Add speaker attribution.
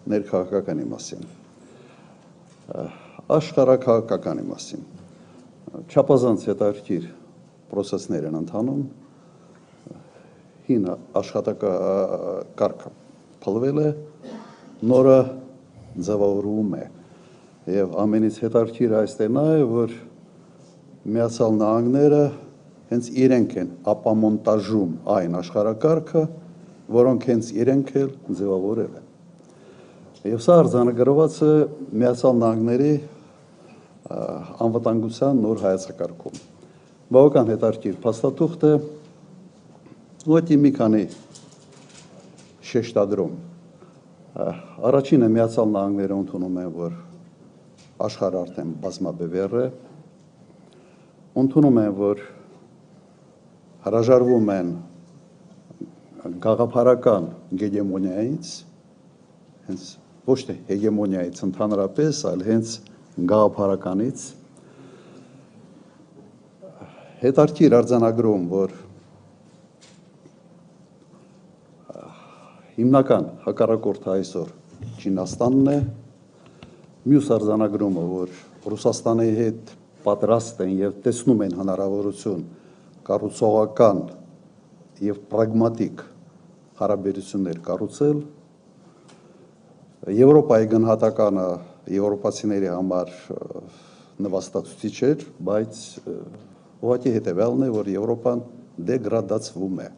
Speaker 1: ներքաղաքականի մասին, աշխարհաքաղաքականի մասին, չափազանց հետաքրքիր պրոցեսներ են ընթանում, հին աշխատակարգը փլվել է, նորը ձևավորվում է, եւ ամենից հետաքրքիրը այստեղ է, որ Միացյալ Նահանգները հենց իրենք են ապամոնտաժում այն աշխարհակարգը, որոնք հենց իրենք էլ ձևավորել են։ Եվ սա արձանագրված է Միացյալ Նահանգների անվտանգության նոր հայեցակարգում։ Բավական հետաքրքիր փաստաթուղթ է, ուղղակի մի քանի շեշտադրում։ Առաջինը Միացյալ Նահանգները ընդունում են, որ աշխարհը արդեն բազմաբևեռ է, ընդունում են, որ հրաժարվում են գաղափարական հեգեմոնիայից, հենց ոչ թե հեգեմոնիայից ընդհանրապես, այլ հենց գաղափարականից, հետաքրքիր արձանագրում, որ հիմնական հակառակորդը այսօր Չինաստանն է, մյուս արձանագրումը, որ Ռուսաստանի հետ պատրաստ են եւ տեսնում են հնարավորություն կառուցողական եւ պրագմատիկ հարաբերություններ կառուցել, Եվրոպայի գնահատականը եվրոպացիների համար նվաստացուցիչ էր, բայց ուղղակի հետեւյալն է, որ Եվրոպան դեգրադացվում է։